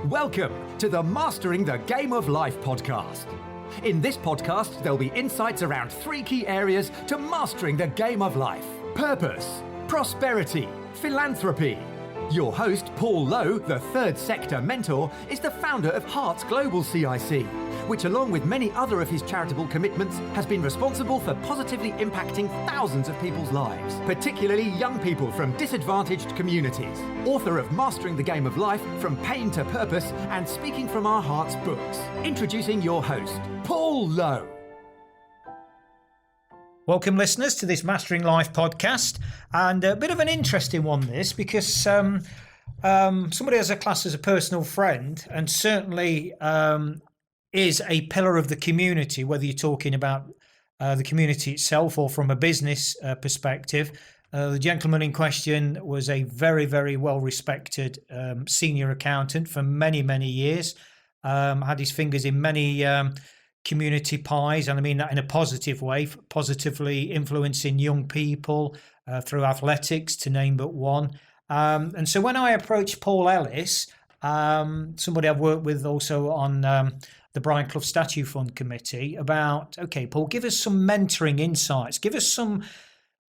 Welcome to the Mastering the Game of Life podcast. In this podcast, there'll be insights around 3 key areas to mastering the game of life: purpose, prosperity, philanthropy. Your host, Paul Lowe, the third sector mentor, is the founder of Hearts Global CIC, which along with many other of his charitable commitments has been responsible for positively impacting thousands of people's lives, particularly young people from disadvantaged communities. Author of Mastering the Game of Life, From Pain to Purpose, and Speaking from Our Hearts books. Introducing your host, Paul Lowe. Welcome, listeners, to this Mastering Life podcast, and a bit of an interesting one, this, because somebody has a class as a personal friend, and certainly is a pillar of the community, whether you're talking about the community itself or from a business perspective. The gentleman in question was a very, very well-respected senior accountant for many, many years, had his fingers in many community pies, and I mean that in a positive way, positively influencing young people through athletics, to name but one. And so when I approached Paul Ellis, somebody I've worked with also on the Brian Clough Statue Fund Committee, about, okay, Paul, give us some mentoring insights, give us some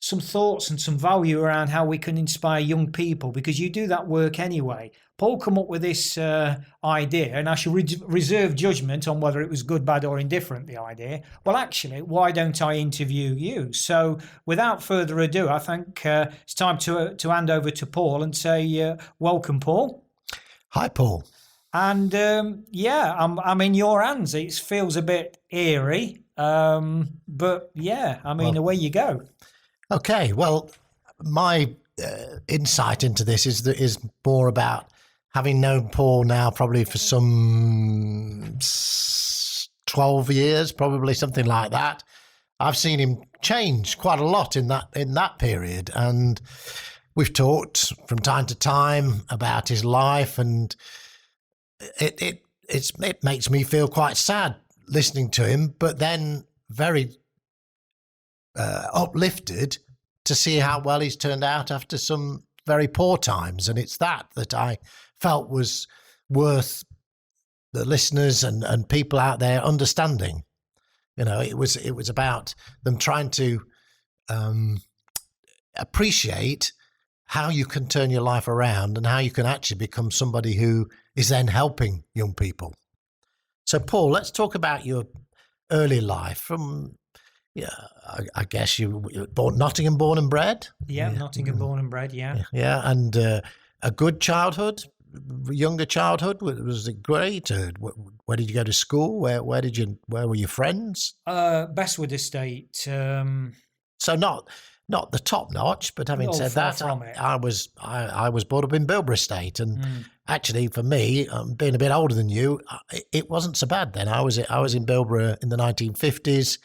thoughts and some value around how we can inspire young people, because you do that work anyway. Paul come up with this idea, and I should reserve judgment on whether it was good, bad or indifferent, the idea. Well, actually, why don't I interview you? So without further ado, I think it's time to hand over to Paul and say, welcome, Paul. Hi, Paul. And I'm in your hands. It feels a bit eerie, but yeah, I mean, away you go. Okay, well, my insight into this is more about having known Paul now probably for some 12 years, probably something like that. I've seen him change quite a lot in that period, and we've talked from time to time about his life, and it makes me feel quite sad listening to him, but then very uplifted to see how well he's turned out after some very poor times. And it's that I felt was worth the listeners and people out there understanding. You know, it was about them trying to appreciate how you can turn your life around and how you can actually become somebody who is then helping young people. So, Paul, let's talk about your early life. From, I guess you were Nottingham born and bred? Yeah, Nottingham born and bred, yeah. Yeah, and a good childhood, younger childhood, was it great? Where did you go to school? Where were your friends? Bestwood Estate. So not the top notch, but having said that, I was brought up in Bilborough Estate, and actually for me, being a bit older than you, it wasn't so bad then. I was in Bilborough in the 1950s,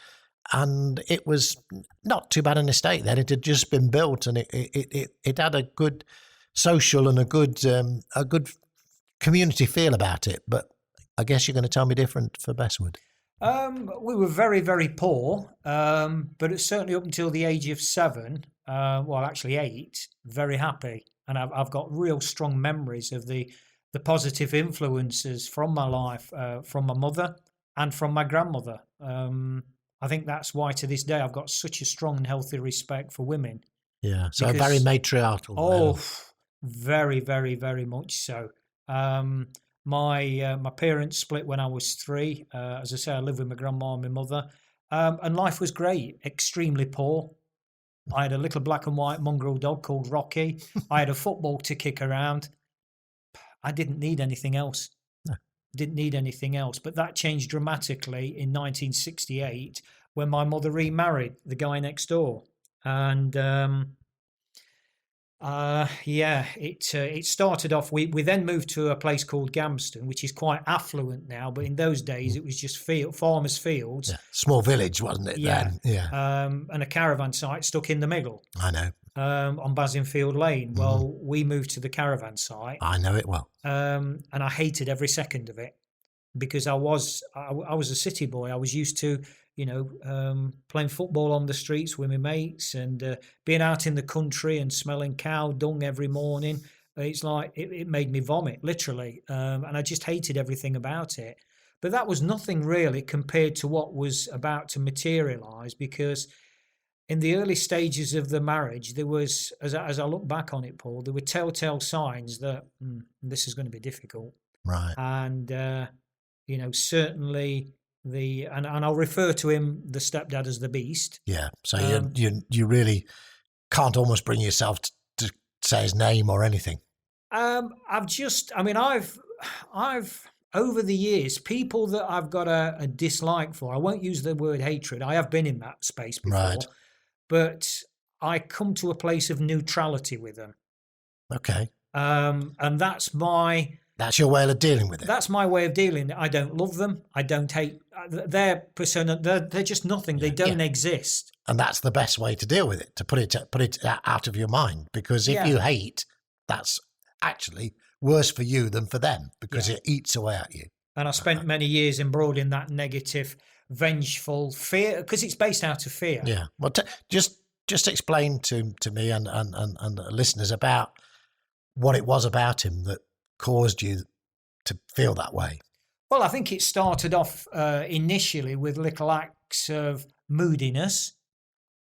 and it was not too bad an estate then. It had just been built, and it had a good social and a good community feel about it. But I guess you're going to tell me different for Bestwood. We were very, very poor, but it's certainly up until the age of 7, actually 8, very happy. And I've got real strong memories of the positive influences from my life, from my mother and from my grandmother. I think that's why to this day I've got such a strong and healthy respect for women. Yeah, so very matriarchal. Oh, very, very, very much so. My parents split when I was 3. As I say, I lived with my grandma and my mother, and life was great. Extremely poor. I had a little black and white mongrel dog called Rocky. I had a football to kick around. I didn't need anything else. No. Didn't need anything else. But that changed dramatically in 1968 when my mother remarried the guy next door, and it started off. We then moved to a place called Gamston, which is quite affluent now, but in those days it was just farmers' fields. Yeah. Small village, wasn't it? Yeah, then? Yeah. And a caravan site stuck in the middle. I know. On Basingfield Lane. Mm-hmm. Well, we moved to the caravan site. I know it well. And I hated every second of it, because I was a city boy. I was used to, playing football on the streets with my mates, and being out in the country and smelling cow dung every morning. It's like it made me vomit, literally, and I just hated everything about it. But that was nothing really compared to what was about to materialise, because in the early stages of the marriage, there was, as I look back on it, Paul, there were telltale signs that this is going to be difficult. Right. And, certainly and I'll refer to him, the stepdad, as the beast. Yeah. So you really can't almost bring yourself to say his name or anything. I've over the years, people that I've got a dislike for, I won't use the word hatred. I have been in that space before, right. But I come to a place of neutrality with them. Okay. And that's your way of dealing with it. That's my way of dealing. I don't love them. I don't hate their persona. They're just nothing. They don't exist. And that's the best way to deal with it, to put it out of your mind. Because if you hate, that's actually worse for you than for them, because it eats away at you. And I spent many years embroiled in that negative, vengeful fear, because it's based out of fear. Yeah. Well, just explain to me and the listeners about what it was about him that caused you to feel that way. Well, I think it started off initially with little acts of moodiness,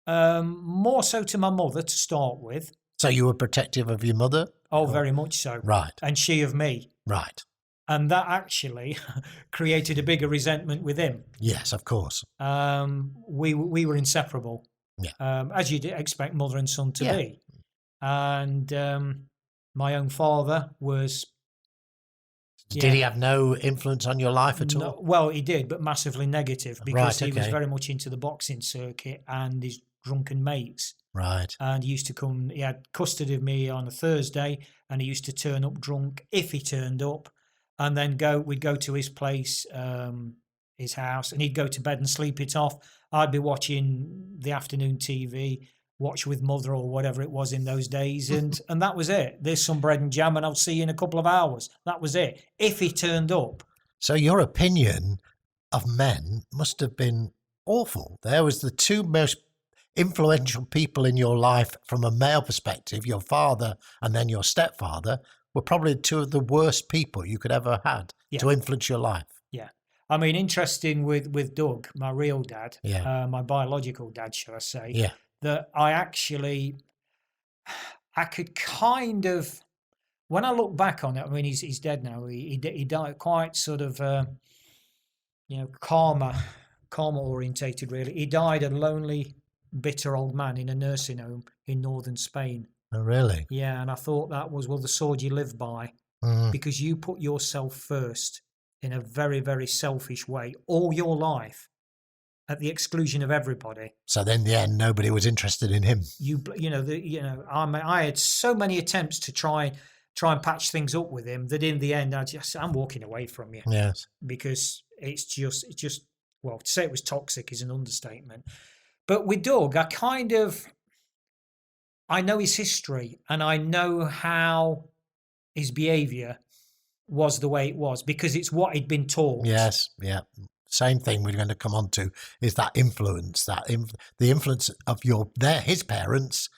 more so to my mother to start with. So you were protective of your mother? Oh, very much so. Right. And she of me. Right. And that actually created a bigger resentment with him. Yes, of course. We were inseparable. Yeah. As you'd expect mother and son to be. And my own father was... Did he have no influence on your life at all? Well, he did, but massively negative, because he was very much into the boxing circuit and his drunken mates. Right. And he used to come, he had custody of me on a Thursday, and he used to turn up drunk if he turned up, and then we'd go to his place, his house, and he'd go to bed and sleep it off. I'd be watching the afternoon TV, watch with mother or whatever it was in those days, and that was it. There's some bread and jam, and I'll see you in a couple of hours. That was it, if he turned up. So your opinion of men must have been awful. There was the two most influential people in your life from a male perspective, your father and then your stepfather, were probably two of the worst people you could ever had to influence your life. Yeah. I mean, interesting with Doug, my real dad, my biological dad, shall I say, that I could kind of, when I look back on it, I mean, he's dead now. He died quite sort of, karma orientated, really. He died a lonely, bitter old man in a nursing home in northern Spain. Oh, really? Yeah, and I thought that was, the sword you live by, because you put yourself first in a very, very selfish way all your life, at the exclusion of everybody. So then, in the end, nobody was interested in him. I had so many attempts to try and patch things up with him that in the end, I'm walking away from you. Yes, because it's just well, to say it was toxic is an understatement. But with Doug, I know his history, and I know how his behaviour was the way it was, because it's what he'd been taught. Yes, yeah. Same thing we're going to come on to is that influence, the influence of his parents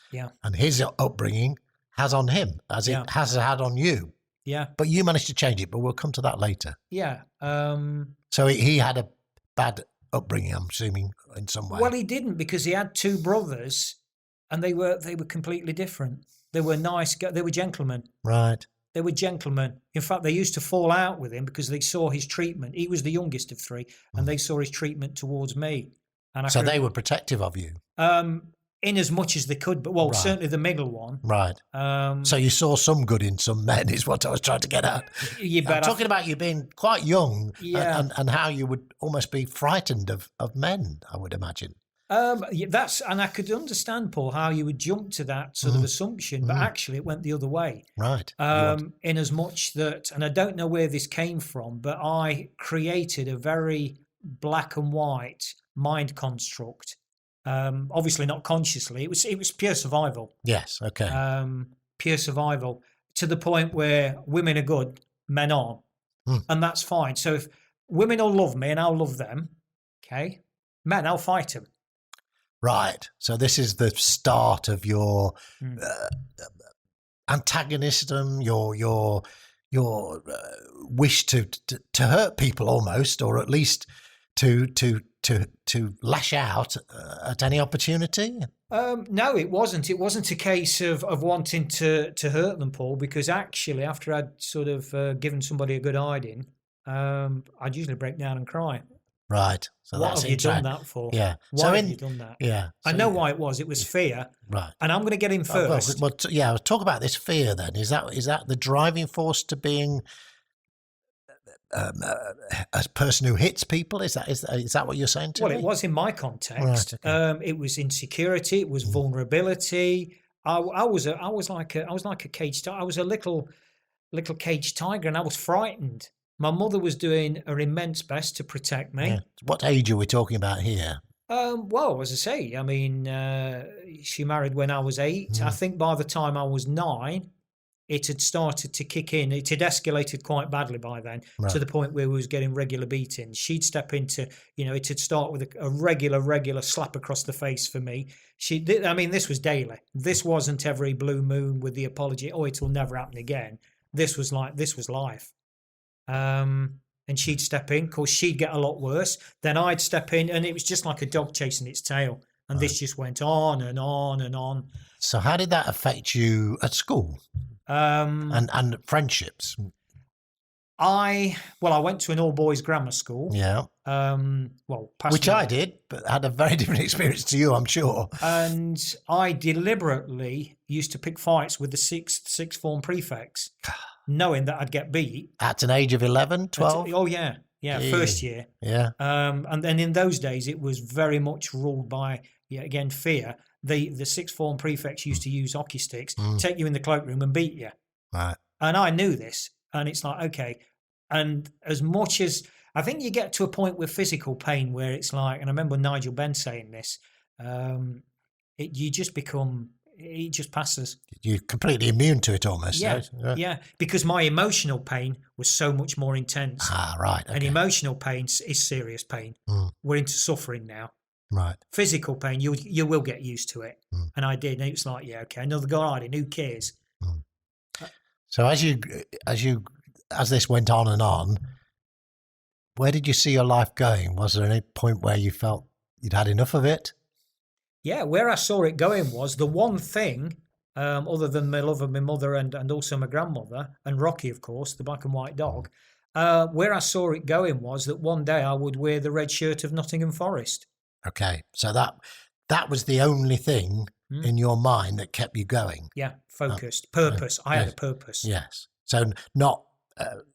and his upbringing has on him, as it has had on you. Yeah. But you managed to change it, but we'll come to that later. Yeah. So he had a bad upbringing, I'm assuming, in some way. Well, he didn't, because he had two brothers, and they were completely different. They were nice guys. They were gentlemen. Right. They were gentlemen. In fact, they used to fall out with him because they saw his treatment. He was the youngest of three, and they saw his treatment towards me. And so they were protective of you? In as much as they could, but certainly the middle one. Right. So you saw some good in some men, is what I was trying to get at. I'm talking about you being quite young, and how you would almost be frightened of men, I would imagine. And I could understand, Paul, how you would jump to that sort of assumption, but actually it went the other way. Right. In as much that, and I don't know where this came from, but I created a very black and white mind construct. Obviously not consciously. It was pure survival. Yes. Okay. Pure survival, to the point where women are good, men aren't, and that's fine. So if women will love me and I'll love them, okay, men, I'll fight them. Right. So this is the start of your antagonism, your wish to hurt people almost, or at least to lash out at any opportunity? No, it wasn't. It wasn't a case of wanting to hurt them, Paul, because actually after I'd sort of given somebody a good hiding, I'd usually break down and cry. Right. So what have you done that for? Yeah. Why have you done that? Yeah. I know why it was. It was fear. Right. And I'm going to get in first. Well, talk about this fear then. Is that the driving force to being a person who hits people? Is that what you're saying to me? Well, it was in my context. Right, okay. It was insecurity. It was vulnerability. I was like a caged tiger. I was a little caged tiger, and I was frightened. My mother was doing her immense best to protect me. Yeah. What age are we talking about here? Well, as I say, I mean, she married when I was 8. I think by the time I was 9, it had started to kick in. It had escalated quite badly by then, to the point where we was getting regular beatings. She'd step into, it had start with a regular slap across the face for me. This was daily. This wasn't every blue moon with the apology, it'll never happen again. This was life. And she'd step in. Of course, she'd get a lot worse. Then I'd step in, and it was just like a dog chasing its tail. And this just went on and on and on. So how did that affect you at school? And friendships? I went to an all-boys grammar school. Yeah. Which I did, but had a very different experience to you, I'm sure. And I deliberately used to pick fights with the sixth form prefects, knowing that I'd get beat. At an age of 11, 12? Oh, yeah. Yeah, first year. Yeah. And then in those days, it was very much ruled by, again, fear. The sixth form prefects used to use hockey sticks, take you in the cloakroom and beat you. Right. And I knew this. And it's like, okay. And as much as I think you get to a point with physical pain where it's like, and I remember Nigel Benn saying this, you just become, it just passes. You're completely immune to it almost. Yeah, so. Yeah. Because my emotional pain was so much more intense. Right. Okay. And emotional pain is serious pain. We're into suffering now. Right. Physical pain, you will get used to it. And I did. And it was like, yeah, okay, another guy hiding, who cares? So as this went on and on, where did you see your life going? Was there any point where you felt you'd had enough of it? Yeah, where I saw it going was the one thing, other than my love of my mother and also my grandmother, and Rocky, of course, the black and white dog, where I saw it going was that one day I would wear the red shirt of Nottingham Forest. Okay, so that was the only thing in your mind that kept you going. Yeah, focused, purpose. I had a purpose. Yes. So not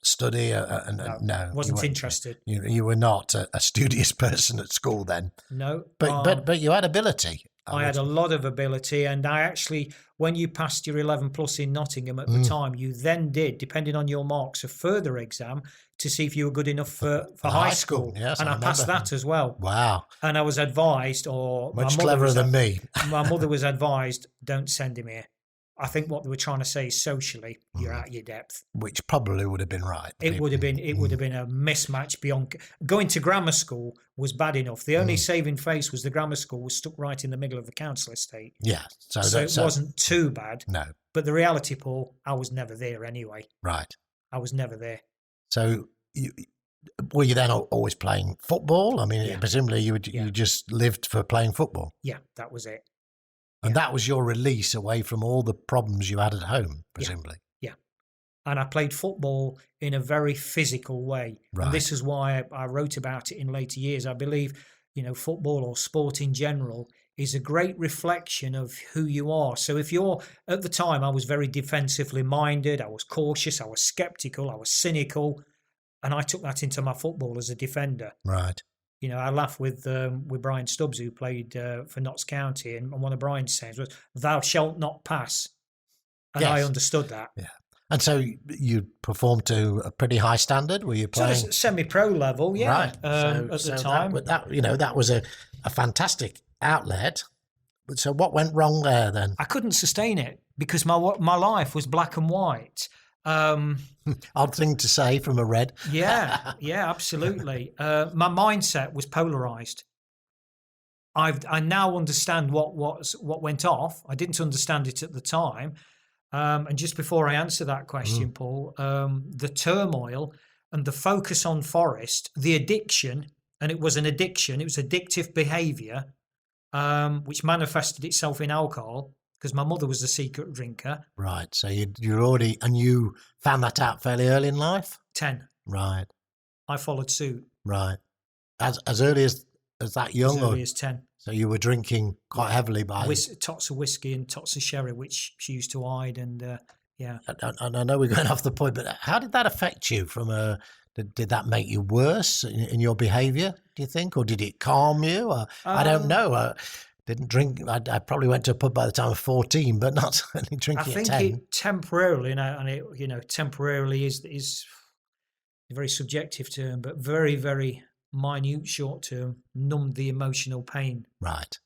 study. No, wasn't interested. You were not a studious person at school then. No, but you had ability. I had a lot of ability, and I actually, when you passed your 11 plus in Nottingham at the time, you then did, depending on your marks, a further exam to see if you were good enough for high school. Yes, and I passed that as well. Wow. And I was advised, much cleverer than me. My mother was advised, don't send him here. I think what they were trying to say is socially, you're out of your depth. Which probably would have been right. It would have been a mismatch beyond. Going to grammar school was bad enough. The only saving face was the grammar school was stuck right in the middle of the council estate. Yeah. So it wasn't too bad. No. But the reality, Paul, I was never there anyway. Right. I was never there. So were you then always playing football? I mean, presumably you just lived for playing football. Yeah, that was it. And that was your release away from all the problems you had at home, presumably. Yeah. And I played football in a very physical way. Right. And this is why I wrote about it in later years. I believe, football or sport in general is a great reflection of who you are. So if you're, at the time, I was very defensively minded. I was cautious. I was skeptical. I was cynical. And I took that into my football as a defender. Right. I laugh with Brian Stubbs, who played for Notts County, and one of Brian's sayings was, "Thou shalt not pass," and I understood that. Yeah, and so you performed to a pretty high standard. Were you playing semi-pro level? Yeah, right. At the time. That was a fantastic outlet. So what went wrong there then? I couldn't sustain it because my life was black and white. Odd thing to say from a red. Yeah, absolutely. My mindset was polarized. I now understand what went off. I didn't understand it at the time, And just before I answer that question, Paul, the turmoil and the focus on Forest, the addiction, and it was an addiction, it was addictive behaviour, which manifested itself in alcohol, because my mother was a secret drinker. Right. So you're already, and you found that out fairly early in life? 10. Right. I followed suit. Right. As early as that young? As early as 10. So you were drinking quite heavily by... Tots of whiskey and tots of sherry, which she used to hide, and yeah. And I know we're going off the point, but how did that affect you from a... Did that make you worse in your behaviour, do you think? Or did it calm you? I don't know. Didn't drink. I probably went to a pub by the time of 14, but not certainly drinking at 10. I think it temporarily, and it, temporarily is a very subjective term, but very, very minute short term, numbed the emotional pain. Right.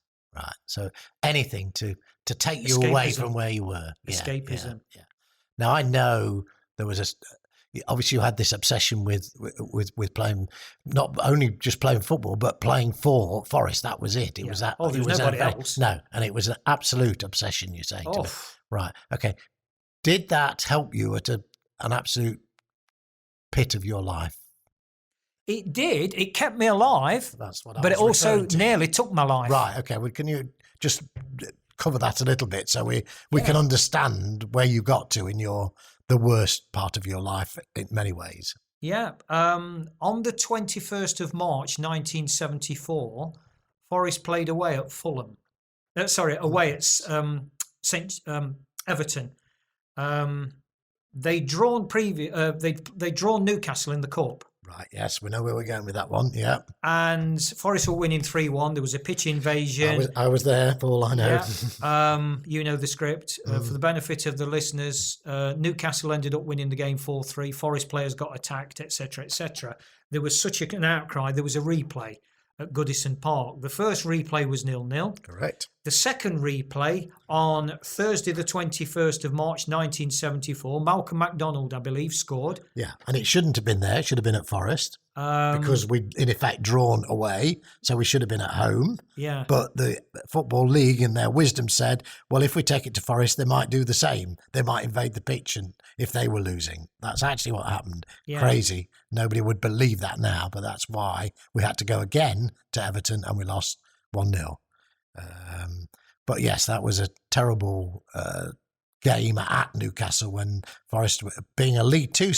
So anything to take you away from where you were. Escapism. Yeah. Now, I know there was obviously you had this obsession with playing, not only just playing football, but playing for Forest. That was it. It was that. Oh, there was nobody else. No, and it was an absolute obsession, you're saying to me. Right. Okay. Did that help you at an absolute pit of your life? It did. It kept me alive. That's what I was But it also referring to. nearly took my life. Right. Okay. Well, can you just cover that a little bit so we can understand where you got to in the worst part of your life in many ways? Yeah. On the 21st of March, 1974, Forest played away at Fulham. Away at Everton. They'd drawn Newcastle in the Cup. Right, yes, we know where we're going with that one, yeah. And Forest were winning 3-1. There was a pitch invasion. I was there, Paul, I know. Yeah. You know the script. For the benefit of the listeners, Newcastle ended up winning the game 4-3. Forest players got attacked, etc., etc. There was such an outcry. There was a replay at Goodison Park. The first replay was 0-0. Correct. The second replay on Thursday, the 21st of March, 1974, Malcolm MacDonald, I believe, scored. Yeah, and it shouldn't have been there. It should have been at Forest because we'd, in effect, drawn away. So we should have been at home. Yeah. But the Football League, in their wisdom, said, well, if we take it to Forest, they might do the same. They might invade the pitch and if they were losing. That's actually what happened. Yeah. Crazy. Nobody would believe that now, but that's why we had to go again to Everton and we lost 1-0. But yes, that was a terrible game at Newcastle when Forest, being a League Two,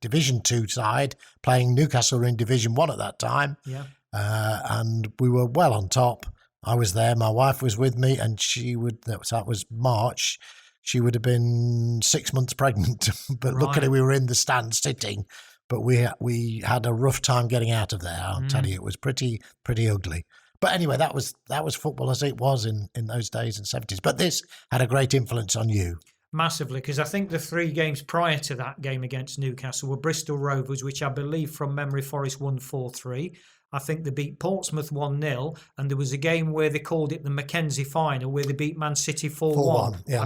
Division 2 side, playing Newcastle in Division 1 at that time. Yeah. And we were well on top. I was there. My wife was with me, and that was March. She would have been 6 months pregnant, but luckily we were in the stand sitting. But we had a rough time getting out of there. I'll tell you, it was pretty ugly. But anyway, that was football as it was in those days and 70s. But this had a great influence on you. Massively, because I think the 3 games prior to that game against Newcastle were Bristol Rovers, which I believe from memory Forest won 4-3. I think they beat Portsmouth 1-0, and there was a game where they called it the Mackenzie final, where they beat Man City 4-1. Yeah,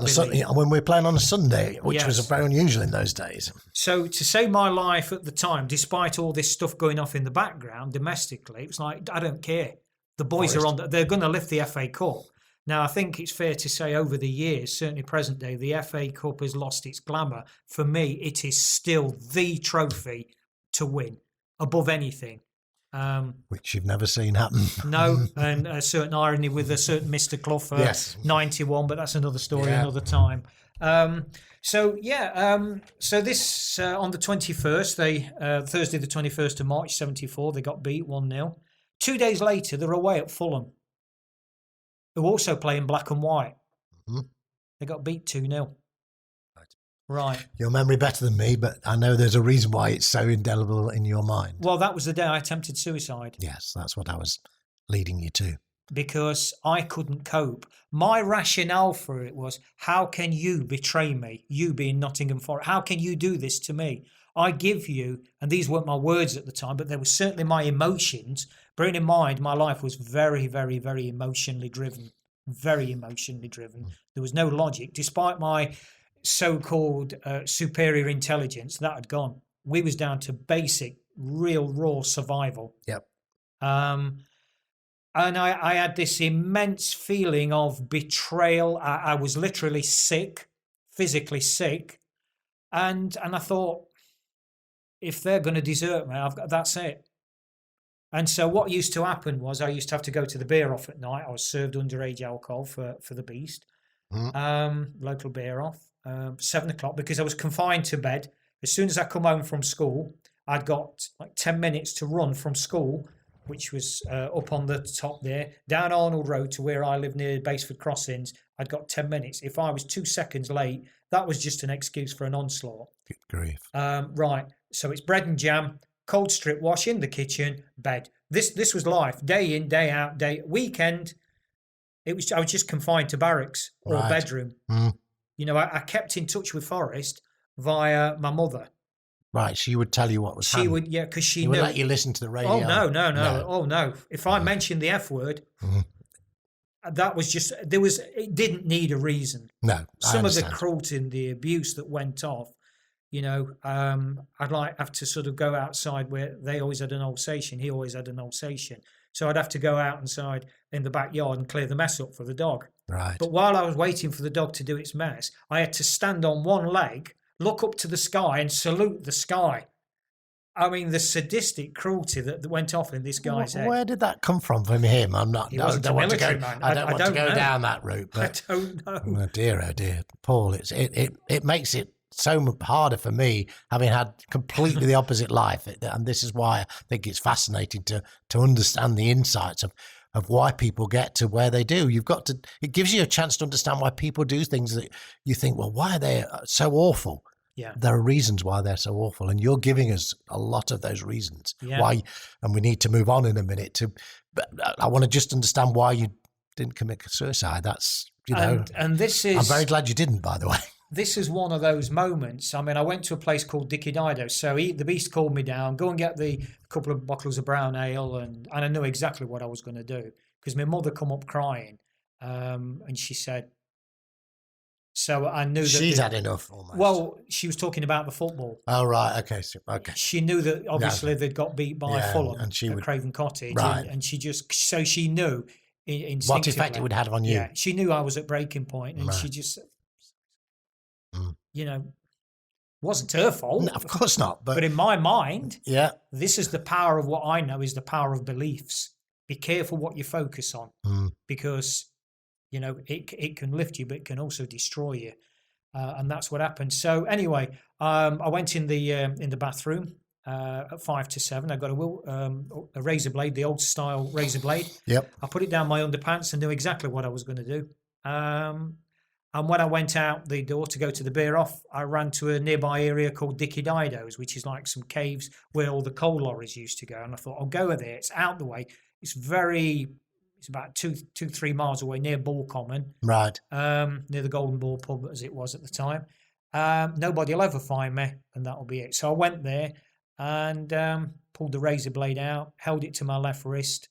when we were playing on a Sunday, which was very unusual in those days. So to save my life at the time, despite all this stuff going off in the background domestically, it was like, I don't care. The boys are on. They're going to lift the FA Cup. Now, I think it's fair to say over the years, certainly present day, the FA Cup has lost its glamour. For me, it is still the trophy to win above anything. Which you've never seen happen. No, and a certain irony with a certain Mr. Clough, 91, but that's another story, another time. So this on the 21st, Thursday the 21st of March 74, they got beat 1-0. 2 days later, they're away at Fulham, who also play in black and white. Mm-hmm. They got beat 2-0. Right. Your memory better than me, but I know there's a reason why it's so indelible in your mind. Well, that was the day I attempted suicide. Yes, that's what I was leading you to. Because I couldn't cope. My rationale for it was, how can you betray me, you being Nottingham Forest? How can you do this to me? I give you, and these weren't my words at the time, but they were certainly my emotions. Bearing in mind, my life was very, very, very emotionally driven. Very emotionally driven. There was no logic. Despite my so-called superior intelligence, that had gone. We was down to basic, real, raw survival. Yep. And I had this immense feeling of betrayal. I was literally sick physically sick. And I thought, if they're going to desert me, that's it. And so what used to happen was I used to have to go to the beer off at night. I was served underage alcohol for the Beast, local beer off, 7 o'clock, because I was confined to bed. As soon as I come home from school, I'd got like 10 minutes to run from school, which was up on the top there, down Arnold Road to where I live near Baseford Crossings. I'd got 10 minutes. If I was 2 seconds late, that was just an excuse for an onslaught. Good grief. Right. So it's bread and jam, cold strip wash in the kitchen, bed. This was life, day in, day out, weekend. I was just confined to barracks or bedroom. You know, I kept in touch with Forrest via my mother. Right, she would tell you what was happening. She would, yeah, because she knew. Would let you listen to the radio. Oh, no. Oh, no. If I mentioned the F word, that was just, it didn't need a reason. No, Some of the cruelty and the abuse that went off, you know, I'd have to sort of go outside where they always had an Alsatian. He always had an Alsatian. So I'd have to go out inside in the backyard and clear the mess up for the dog. Right. But while I was waiting for the dog to do its mess, I had to stand on one leg, look up to the sky and salute the sky. I mean, the sadistic cruelty that went off in this guy's head. Where did that come from him? I don't want to go down that route. But I don't know. Oh dear, Paul. It makes it so much harder for me, having had completely the opposite life, and this is why I think it's fascinating to understand the insights of why people get to where they do. It gives you a chance to understand why people do things that you think, well, why are they so awful? Yeah. There are reasons why they're so awful, and you're giving us a lot of those reasons why. And we need to move on in a minute but I want to just understand why you didn't commit suicide. That's, and this is, I'm very glad you didn't, by the way. This is one of those moments. I mean, I went to a place called Dicky Dido. So the Beast called me down, go and get the couple of bottles of brown ale. And I knew exactly what I was going to do, because my mother come up crying. And she said, so I knew that she's had enough almost. Well, she was talking about the football. Oh, right. Okay. She knew that obviously they'd got beat by Fulham at Craven Cottage. Right. And so she knew instinctively what effect it would have on you. Yeah. She knew I was at breaking point, and she just, wasn't her fault. No, of course not. But in my mind, this is the power of what I know is the power of beliefs. Be careful what you focus on, because it can lift you, but it can also destroy you, and that's what happened. So anyway, I went in the bathroom at 5 to 7. I got a razor blade, the old style razor blade. Yep. I put it down my underpants and knew exactly what I was going to do. And when I went out the door to go to the beer off, I ran to a nearby area called Dicky Dido's, which is like some caves where all the coal lorries used to go. And I thought, I'll go there. It's out the way. It's about 2-3 miles away, near Bull Common. Right. Near the Golden Ball pub, as it was at the time. Nobody will ever find me, and that'll be it. So I went there and pulled the razor blade out, held it to my left wrist,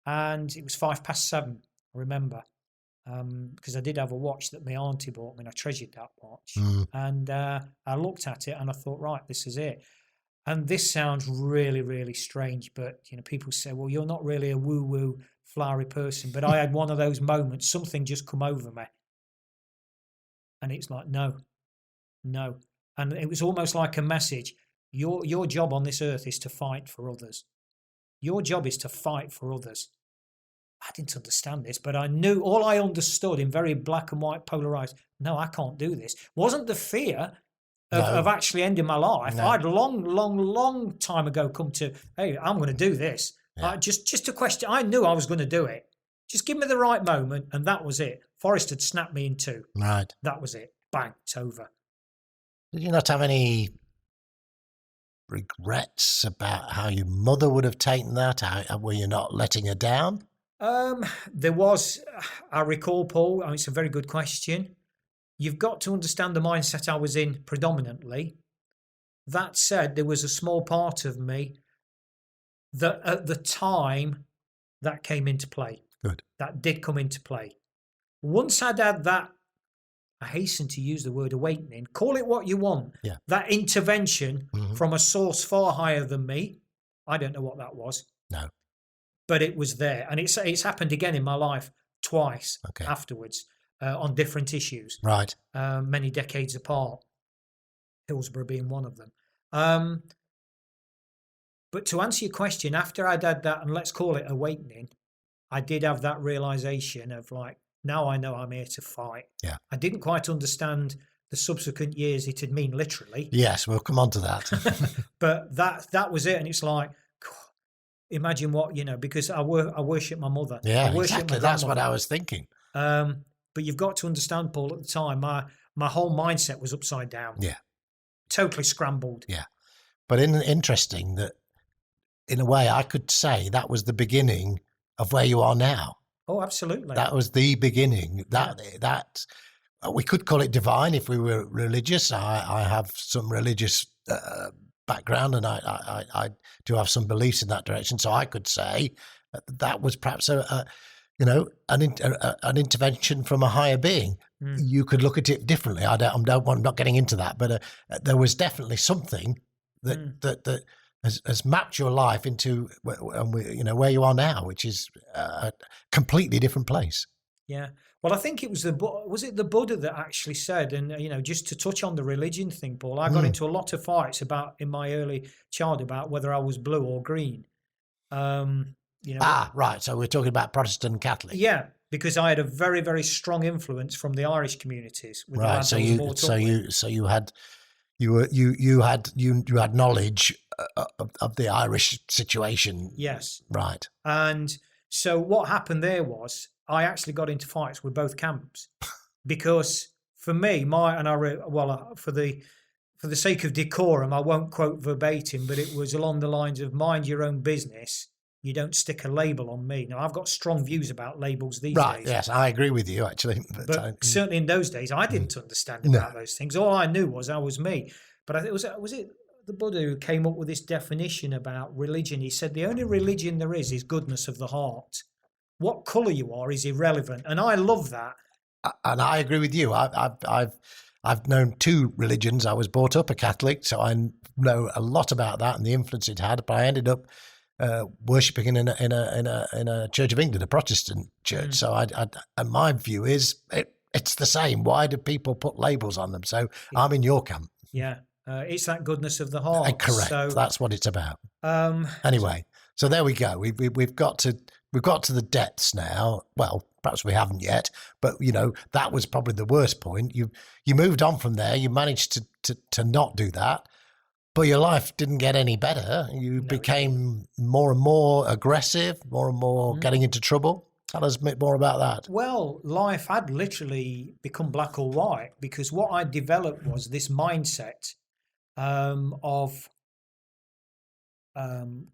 and it was 7:05, I remember. Because I did have a watch that my auntie bought me, and I treasured that watch. And I looked at it and I thought, right, this is it. And this sounds really, really strange, but people say, well, you're not really a woo-woo, flowery person. But I had one of those moments, something just come over me. And it's like, no. And it was almost like a message. Your job on this earth is to fight for others. Your job is to fight for others. I didn't understand this, but I knew, all I understood in very black and white polarized, no, I can't do this. Wasn't the fear of actually ending my life. No. I'd long time ago come to, hey, I'm going to do this. Yeah. Just a question. I knew I was going to do it. Just give me the right moment, and that was it. Forrest had snapped me in two. Right. That was it. Bang, it's over. Did you not have any regrets about how your mother would have taken that? Were you not letting her down? There was, I recall, Paul, it's a very good question. You've got to understand the mindset I was in predominantly. That said, there was a small part of me that at the time that came into play. Good. That did come into play. Once I'd had that, I hasten to use the word awakening, call it what you want. Yeah. That intervention from a source far higher than me. I don't know what that was. No. But it was there. And it's happened again in my life twice afterwards. on different issues, Right. many decades apart, Hillsborough being one of them. But to answer your question, after I'd had that, and let's call it awakening, I did have that realization of like, now I know I'm here to fight. Yeah. I didn't quite understand the subsequent years it'd mean literally. Yes, we'll come on to that. But that was it. And it's like, God, imagine what, because I worship my mother. Yeah, I worship exactly. my That's what I grandmother. was thinking. But you've got to understand, Paul, at the time, my whole mindset was upside down. Yeah. Totally scrambled. Yeah. But interesting that, in a way, I could say that was the beginning of where you are now. Oh, absolutely. That was the beginning. That we could call it divine if we were religious. I have some religious background, and I do have some beliefs in that direction. So I could say that was perhaps an intervention from a higher being. You could look at it differently. I'm not getting into that, but there was definitely something that has mapped your life into where you are now, which is a completely different place. Yeah. Well, I think it was the Buddha that actually said, and just to touch on the religion thing, Paul, I got into a lot of fights in my early childhood about whether I was blue or green. Right. So we're talking about Protestant and Catholic. Yeah, because I had a very, very strong influence from the Irish communities. With Right. So you had knowledge of the Irish situation. Yes. Right. And so what happened there was I actually got into fights with both camps because for me, for the sake of decorum, I won't quote verbatim, but it was along the lines of mind your own business. You don't stick a label on me. Now, I've got strong views about labels these right, days. Yes, I agree with you, actually. But certainly in those days, I didn't understand about those things. All I knew was I was me. But I think was it the Buddha who came up with this definition about religion? He said the only religion there is goodness of the heart. What colour you are is irrelevant. And I love that. And I agree with you. I've known two religions. I was brought up a Catholic, so I know a lot about that and the influence it had. But I ended up worshipping in a Church of England, a Protestant church. So and my view is it's the same. Why do people put labels on them? So I'm in your camp. Yeah, it's that goodness of the heart. Correct. So, that's what it's about. Anyway, so there we go. We've got to the depths now. Well, perhaps we haven't yet, but that was probably the worst point. You moved on from there. You managed to not do that. But your life didn't get any better. You became more and more aggressive, more and more getting into trouble. Tell us a bit more about that. Well, life had literally become black or white because what I developed was this mindset of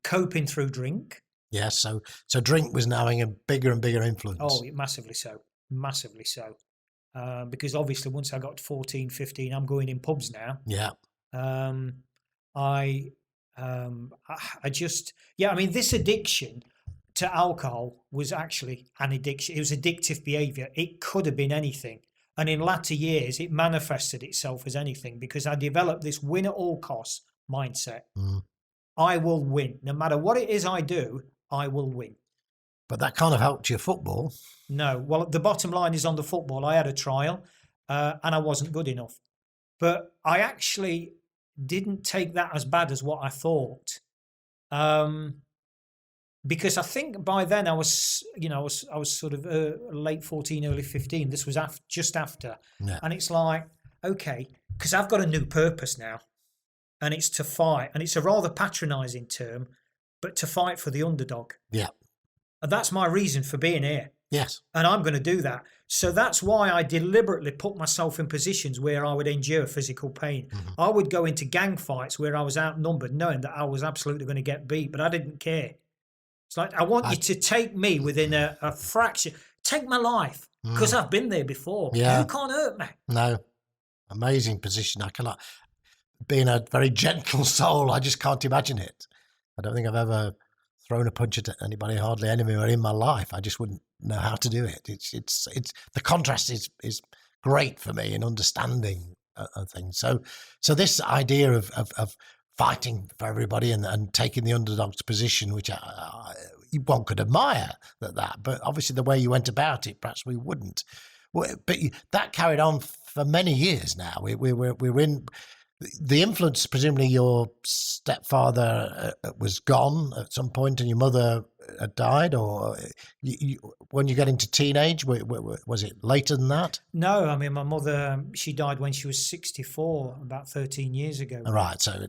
coping through drink. Yes, so drink was now having a bigger and bigger influence. Oh, massively so. Because obviously once I got to 14, 15, I'm going in pubs now. Yeah. This addiction to alcohol was actually an addiction. It was addictive behavior. It could have been anything. And in latter years, it manifested itself as anything because I developed this win at all costs mindset. I will win. No matter what it is I do, I will win. But that kind of helped your football. No. Well, the bottom line is on the football. I had a trial and I wasn't good enough. But I actually didn't take that as bad as what I thought. Because I think by then I was sort of late 14, early 15. This was just after. Yeah. And it's like, okay, because I've got a new purpose now. And it's to fight. And it's a rather patronising term, but to fight for the underdog. Yeah. And that's my reason for being here. Yes. And I'm going to do that. So that's why I deliberately put myself in positions where I would endure physical pain. I would go into gang fights where I was outnumbered, knowing that I was absolutely going to get beat, but I didn't care. It's like, I want you to take me within a fraction. Take my life, because I've been there before. Yeah. You can't hurt me. No. Amazing position. I cannot. Being a very gentle soul, I just can't imagine it. I don't think I've ever thrown a punch at anybody, hardly anywhere in my life. I just wouldn't know how to do it. It's the contrast is great for me in understanding things. So this idea of fighting for everybody and taking the underdog's position, which one could admire that, but obviously the way you went about it, perhaps we wouldn't. But that carried on for many years now. We're in the influence. Presumably, your stepfather was gone at some point, and your mother had died, or when you get into teenage, was it later than that? No, I mean, my mother, she died when she was 64, about 13 years ago. Right, so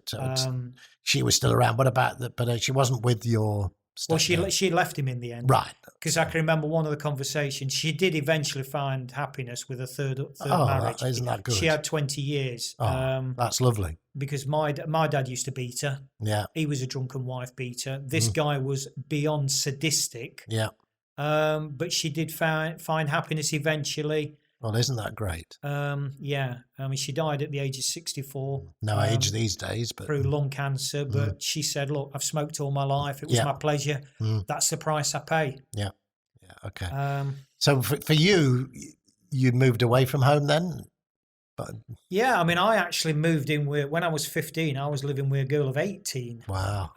she was still around. What about but she wasn't with your stepdad? Well, she left him in the end. Right. Because I can remember one of the conversations. She did eventually find happiness with a third marriage. Isn't that good? She had 20 years. That's lovely. Because my dad used to beat her. Yeah. He was a drunken wife beater. This guy was beyond sadistic. Yeah. But she did find happiness eventually. Well, isn't that great? Yeah. I mean, she died at the age of 64. No age these days, but through lung cancer. But she said, "Look, I've smoked all my life. It was my pleasure. That's the price I pay." Yeah. Yeah. Okay. So for you, you moved away from home then? But yeah, I mean, I actually moved in when I was 15. I was living with a girl of 18. Wow.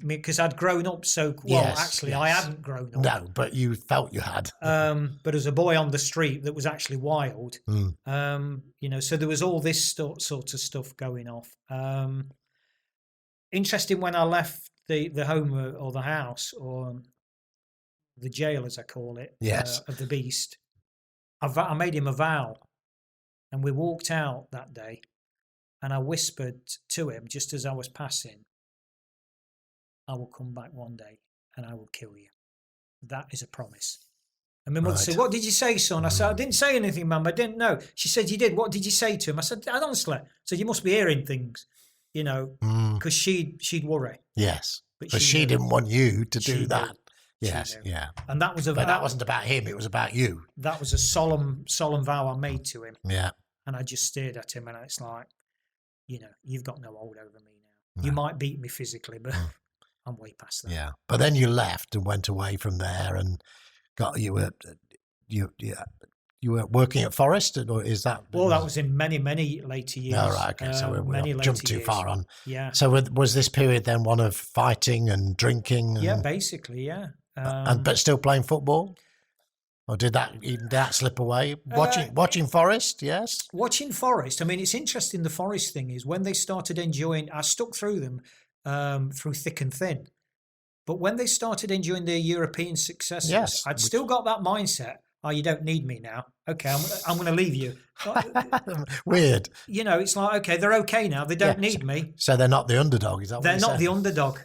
Because I'd grown up so well. Yes, actually, yes. I hadn't grown up. No, but you felt you had. But as a boy on the street that was actually wild. So there was all this sort of stuff going off. Interesting when I left the home or the house or the jail, as I call it, of the beast. I made him a vow. And we walked out that day, and I whispered to him just as I was passing, "I will come back one day and I will kill you. That is a promise." And my mother said, "What did you say, son?" I said, "I didn't say anything, Mum. I didn't know." She said, "You did. What did you say to him?" I said, "Honestly." I said, "You must be hearing things, because she'd worry." Yes, but she didn't want you to do that. Yes, yeah. And that was that wasn't about him. It was about you. That was a solemn vow I made to him. Yeah. And I just stared at him, and it's like, you've got no hold over me now. No. You might beat me physically, but I'm way past that. Yeah. But then you left and went away from there, and you were working at Forest, or is that? Well, that was in many later years. Oh, right. Okay. So we jumped too far on. Yeah. So was this period then one of fighting and drinking? Yeah, basically, yeah. But still playing football? Or did that slip away? Watching Forest, yes? Watching Forest. I mean, it's interesting, the Forest thing is when they started enjoying, I stuck through them through thick and thin. But when they started enjoying their European successes, I'd still got that mindset. "Oh, you don't need me now. Okay, I'm going to leave you." Weird. It's like, okay, they're okay now. They don't need me. So they're not the underdog, is that what they're not saying? the underdog.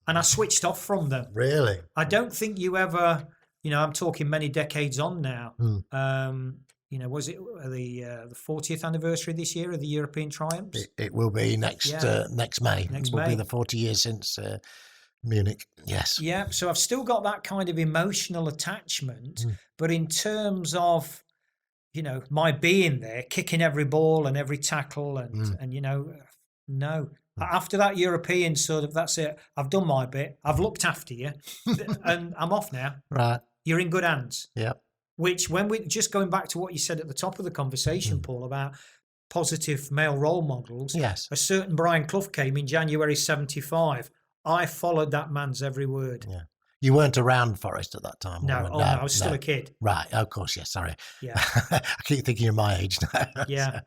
And I switched off from them. Really? I don't think you ever... I'm talking many decades on now. Was it the 40th anniversary this year of the European triumphs? It will be next May. Next it will May. Be the 40 years since Munich. Yes. Yeah. So I've still got that kind of emotional attachment, but in terms of, my being there, kicking every ball and every tackle, and no. After that European that's it. I've done my bit. I've looked after you, and I'm off now. Right. You're in good hands. Yeah. Which, when we just going back to what you said at the top of the conversation, Paul, about positive male role models. Yes. A certain Brian Clough came in January 1975. I followed that man's every word. Yeah. You weren't around Forest at that time? No, I was still a kid. Right. Oh, of course, yes. Sorry. Yeah. I keep thinking you're my age now. Yeah.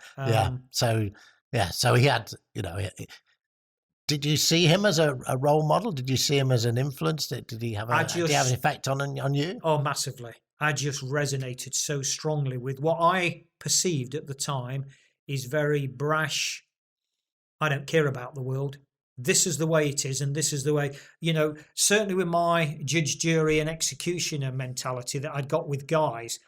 So he had, did you see him as a role model? Did you see him as an influence? Did he have an effect on you? Oh, massively. I just resonated so strongly with what I perceived at the time is very brash. I don't care about the world. This is the way it is, and this is the way, certainly with my judge, jury and executioner mentality that I'd got with guys,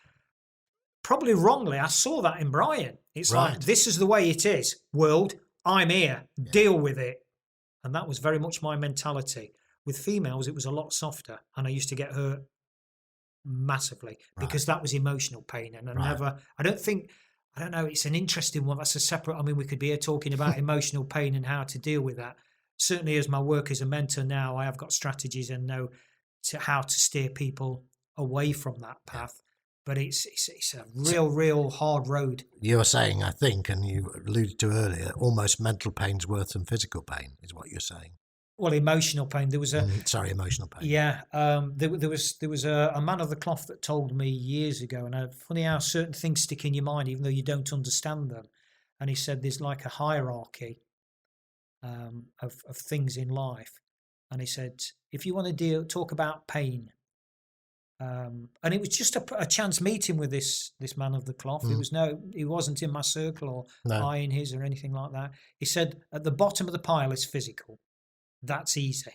probably wrongly, I saw that in Brian. It's like, this is the way it is. World, I'm here. Yeah. Deal with it. And that was very much my mentality. With females, it was a lot softer, and I used to get hurt massively because that was emotional pain. And I don't know, it's an interesting one. That's a separate, we could be here talking about emotional pain and how to deal with that. Certainly as my work as a mentor now, I have got strategies and know how to steer people away from that path. But it's a real hard road. You're saying, I think, and you alluded to earlier, almost mental pain's worse than physical pain is what you're saying. emotional pain. There was a emotional pain. Yeah, there was a man of the cloth that told me years ago, and funny how certain things stick in your mind even though you don't understand them. And he said there's like a hierarchy of things in life, and he said if you want to talk about pain, and it was just a chance meeting with this man of the cloth. He wasn't in my circle or I in his or anything like that. He said at the bottom of the pile is physical. That's easy.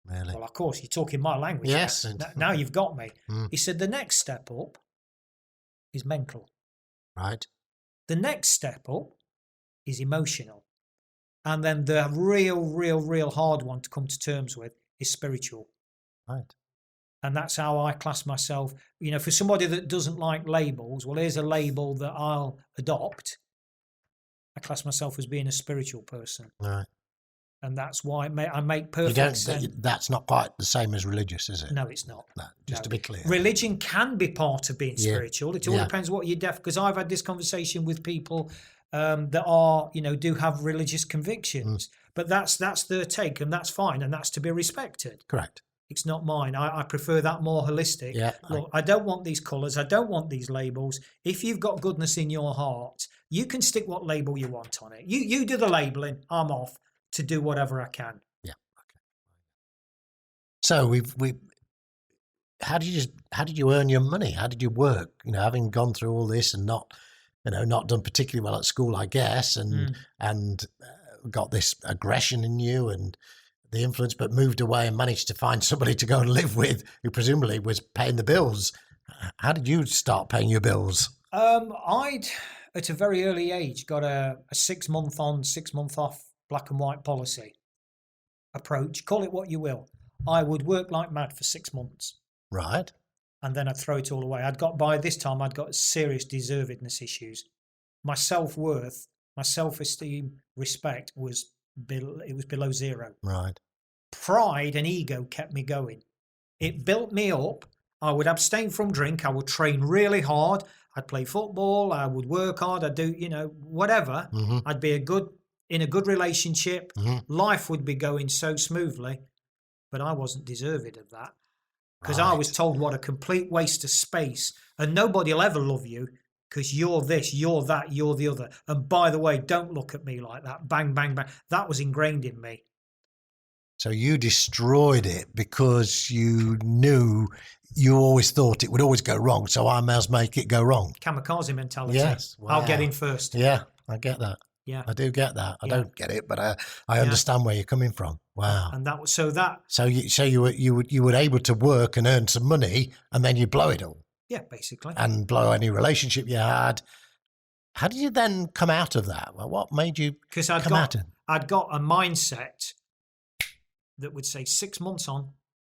Really? Well, of course, you're talking my language. Yes. Now you've got me. He said the next step up is mental. Right. The next step up is emotional. And then the real hard one to come to terms with is spiritual. Right. And that's how I class myself. You know, for somebody that doesn't like labels, well, here's a label that I'll adopt. I class myself as being a spiritual person. Right. And that's why I make perfect sense. That's not quite the same as religious, is it? No, it's not. No, just to be clear. Religion can be part of being spiritual. It all depends what you're because I've had this conversation with people that are, do have religious convictions. But that's their take, and that's fine, and that's to be respected. Correct. It's not mine. I prefer that more holistic. Yeah. Look, I don't want these colours. I don't want these labels. If you've got goodness in your heart, you can stick what label you want on it. You do the labelling. I'm off to do whatever I can. Yeah. Okay. So how did you earn your money? How did you work? Having gone through all this and not done particularly well at school, I guess, and got this aggression in you and the influence, but moved away and managed to find somebody to go and live with who presumably was paying the bills. How did you start paying your bills? I'd, at a very early age, got a 6 month on, 6 month off black and white policy approach. Call it what you will. I would work like mad for 6 months. Right. And then I'd throw it all away. By this time, I'd got serious deservedness issues. My self-worth, my self-esteem, respect was below zero. Right. Pride and ego kept me going. It built me up. I would abstain from drink. I would train really hard. I'd play football. I would work hard. I'd do, whatever. Mm-hmm. I'd be in a good relationship. Mm-hmm. Life would be going so smoothly, but I wasn't deserving of that because I was told what a complete waste of space, and nobody will ever love you because you're this, you're that, you're the other. And by the way, don't look at me like that. Bang, bang, bang. That was ingrained in me. So you destroyed it because you knew, you always thought it would always go wrong. So I must make it go wrong. Kamikaze mentality. Yes. Wow. I'll get in first. Yeah, I get that. Yeah, I do get that. I don't get it, but I understand where you're coming from. Wow. And that was so you were able to work and earn some money, and then you blow it all. Yeah, basically. And blow any relationship you had. How did you then come out of that? Well, what made you come out of it? I'd got a mindset that would say 6 months on,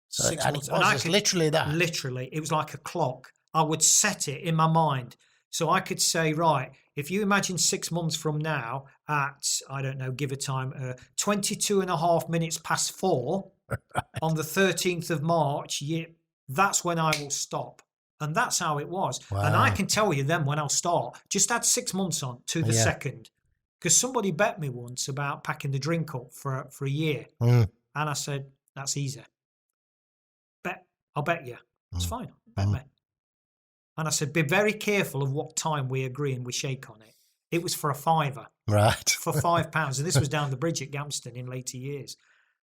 6 months. And it was literally that. Literally, it was like a clock. I would set it in my mind. So I could say, right, if you imagine 6 months from now at, I don't know, give a time, 22 and a half minutes past 4 on the 13th of March, that's when I will stop. And that's how it was. Wow. And I can tell you then when I'll start. Just add 6 months on to the second. Because somebody bet me once about packing the drink up for a year. And I said, that's easy. I'll bet you. It's fine. Bet me. And I said, be very careful of what time we agree and we shake on it. It was for a £5. Right. For £5. And this was down the bridge at Gampston in later years.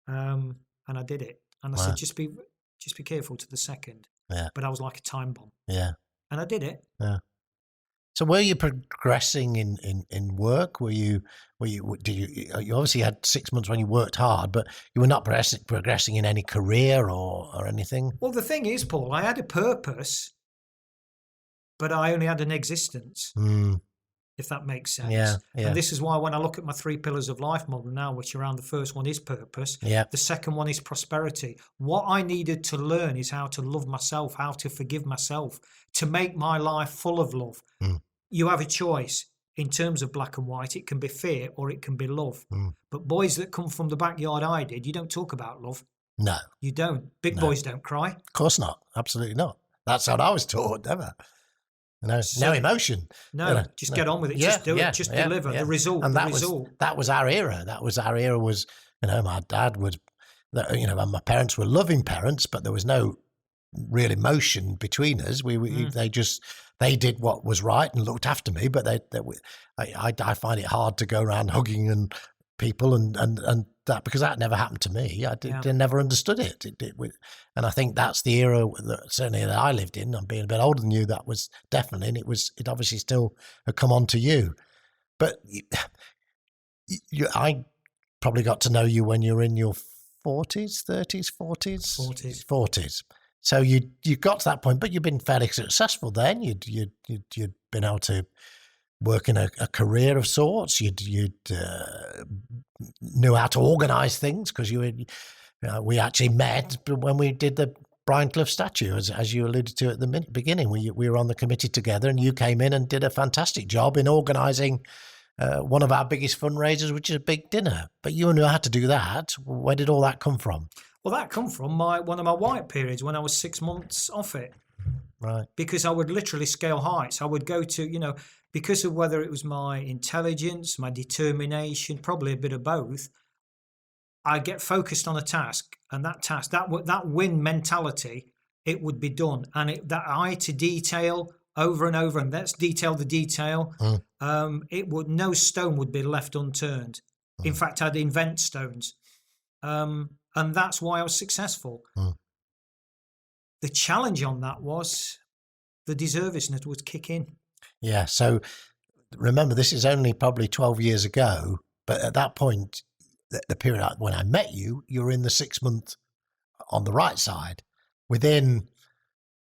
And I did it. And I said, just be careful to the second. Yeah. But I was like a time bomb. Yeah. And I did it. Yeah. So were you progressing in work? You obviously had 6 months when you worked hard, but you were not progressing in any career or anything? Well, the thing is, Paul, I had a purpose, but I only had an existence, if that makes sense. Yeah. And this is why when I look at my 3 pillars of life model now, which around the first one is purpose, the second one is prosperity. What I needed to learn is how to love myself, how to forgive myself, to make my life full of love. You have a choice in terms of black and white. It can be fear or it can be love. But boys that come from the backyard I did, you don't talk about love. No. You don't. Big boys don't cry. Of course not. Absolutely not. That's what I was taught, never. No emotion. No, just get on with it. Just do it. Just deliver the result. And that was our era. My dad would, that, you know, and my parents were loving parents, but there was no real emotion between us. They did what was right and looked after me, but I find it hard to go around hugging and people and that, because that never happened to me. I never understood it. And I think that's the era certainly that I lived in. I'm being a bit older than you. That was definitely, and it obviously still had come on to you. But I probably got to know you when you were in your 40s, 30s, 40s. So you got to that point, but you've been fairly successful then. You'd been able to work in a career of sorts. You'd knew how to organise things, because we actually met when we did the Brian Clough statue, as you alluded to at the beginning. We were on the committee together, and you came in and did a fantastic job in organising one of our biggest fundraisers, which is a big dinner. But you knew how to do that. Where did all that come from? Well, that come from one of my white periods when I was 6 months off it. Right. Because I would literally scale heights. I would go to, because of whether it was my intelligence, my determination, probably a bit of both, I get focused on a task, and that win mentality, it would be done. And that eye to detail over and over, and let's detail the detail. No stone would be left unturned. In fact, I'd invent stones. And that's why I was successful. The challenge on that was the deservedness would kick in. Yeah. So remember, this is only probably 12 years ago, but at that point, the period when I met you, you were in the 6 month on the right side. Within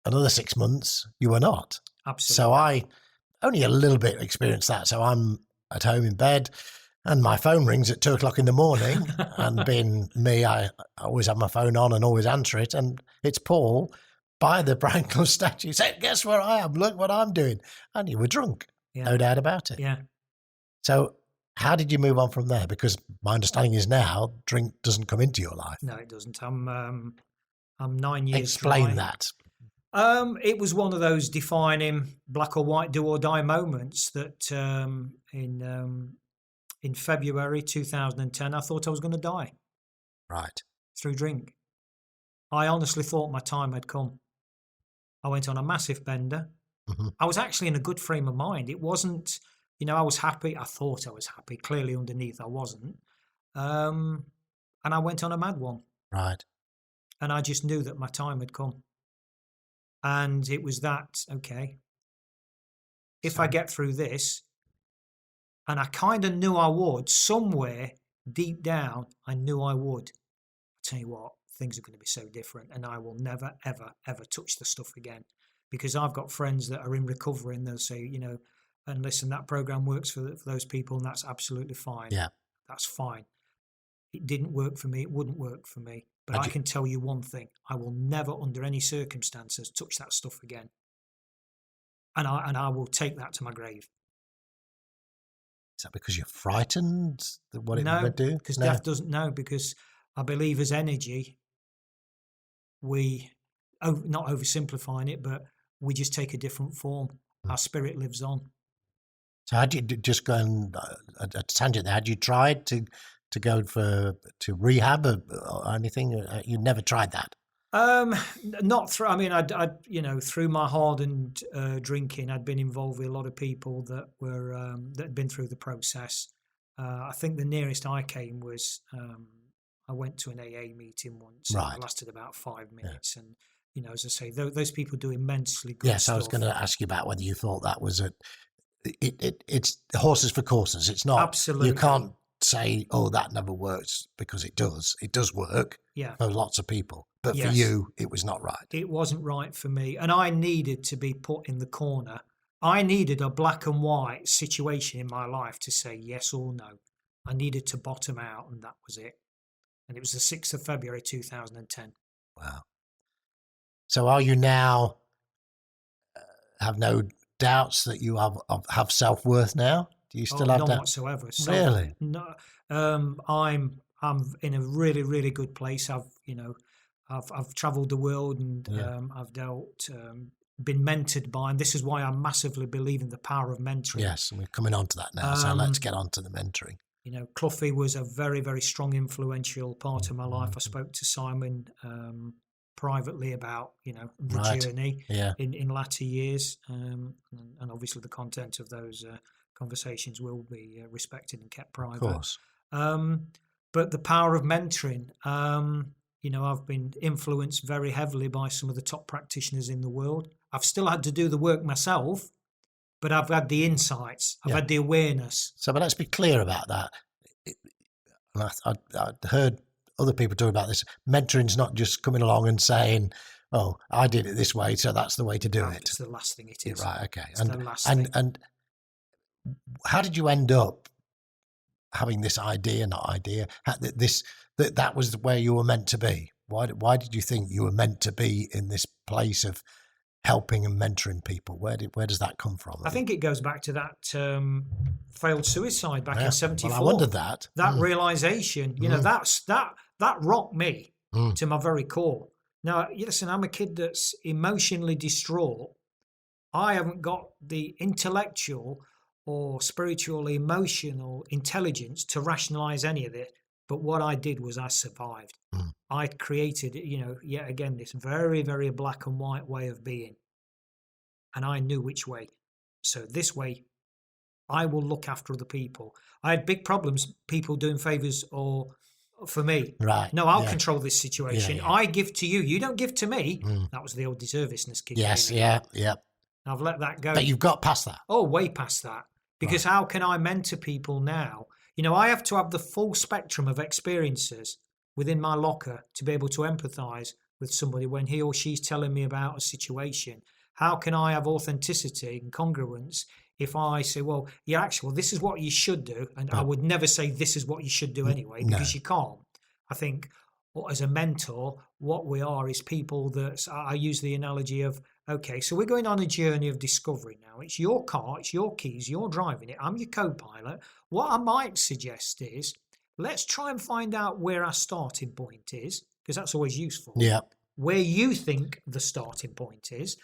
another 6 months, you were not. Absolutely. So I only a little bit experienced that. So I'm at home in bed, and my phone rings at 2 o'clock in the morning. And being me, I always have my phone on and always answer it. And it's Paul by the Brian Clough statue. Say, guess where I am? Look what I'm doing. And you were drunk. Yeah. No doubt about it. Yeah. So how did you move on from there? Because my understanding is now drink doesn't come into your life. No, it doesn't. I'm 9 years. Explain that. It was one of those defining black or white, do or die moments that in February 2010, I thought I was going to die. Right. Through drink. I honestly thought my time had come. I went on a massive bender. Mm-hmm. I was actually in a good frame of mind. It wasn't, I was happy. I thought I was happy. Clearly underneath I wasn't. And I went on a mad one. Right. And I just knew that my time had come. And it was that, okay, if I get through this, and I kind of knew I would, somewhere deep down, I knew I would. I tell you what, things are going to be so different, and I will never, ever, ever touch the stuff again, because I've got friends that are in recovery, and they'll say, and listen, that program works for those people, and that's absolutely fine. Yeah, that's fine. It didn't work for me. It wouldn't work for me. But I can tell you one thing: I will never, under any circumstances, touch that stuff again. And I will take that to my grave. Is that because you're frightened that what it would do? Because death doesn't know. Because I believe as energy, we, not oversimplifying it, but we just take a different form. Our spirit lives on. So had you just gone a tangent there? Had you tried to go to rehab or anything? You never tried that? Not through. I mean, I through my hardened drinking, I'd been involved with a lot of people that had been through the process. I think the nearest I came was I went to an AA meeting once. Right. It lasted about 5 minutes, and as I say, those people do immensely good. Yes, stuff. I was going to ask you about whether you thought that was it's horses for courses. It's not. Absolutely. You can't say, oh, that never works, because it does. It does work for lots of people. But for you, it was not right. It wasn't right for me. And I needed to be put in the corner. I needed a black and white situation in my life to say yes or no. I needed to bottom out, and that was it. And it was the 6th of February 2010. Wow. So are you now have no doubts that you have self-worth now? Do you still have that? None whatsoever. Really? No. I'm in a really, really good place. I've travelled the world, and I've been mentored by, and this is why I massively believe in the power of mentoring. Yes, and we're coming on to that now. So let's get on to the mentoring. Cloughie was a very, very strong, influential part of my life. I spoke to Simon privately about, the journey in latter years. And obviously the content of those conversations will be respected and kept private. Of course. But the power of mentoring, I've been influenced very heavily by some of the top practitioners in the world. I've still had to do the work myself, but I've had the insights. I've had the awareness. So, but let's be clear about that. And I heard other people talk about this. Mentoring's not just coming along and saying, "Oh, I did it this way, so that's the way to do it." It's the last thing it is. Right. Okay. It's the last thing. And how did you end up having this idea? That was where you were meant to be. Why did you think you were meant to be in this place of helping and mentoring people? Where does that come from? I think it goes back to that failed suicide back in '74. Well, I wondered that. That realization, that rocked me to my very core. Now, listen, I'm a kid that's emotionally distraught. I haven't got the intellectual or spiritual, emotional intelligence to rationalize any of it. But what I did was I survived. I created, yet again, this very, very black and white way of being. And I knew which way. So this way, I will look after other people. I had big problems, people doing favors or for me. Right. No, I'll control this situation. Yeah. I give to you. You don't give to me. That was the old deservistness kid. Yes. Yeah. I've let that go. But you've got past that. Oh, way past that. Because how can I mentor people now? I have to have the full spectrum of experiences within my locker to be able to empathize with somebody when he or she's telling me about a situation. How can I have authenticity and congruence if I say, well, this is what you should do. And I would never say this is what you should do anyway, because you can't. I think as a mentor, what we are is people that I use the analogy of, okay, so we're going on a journey of discovery now. It's your car, it's your keys, you're driving it. I'm your co-pilot. What I might suggest is let's try and find out where our starting point is, because that's always useful. Yeah. Where you think the starting point is.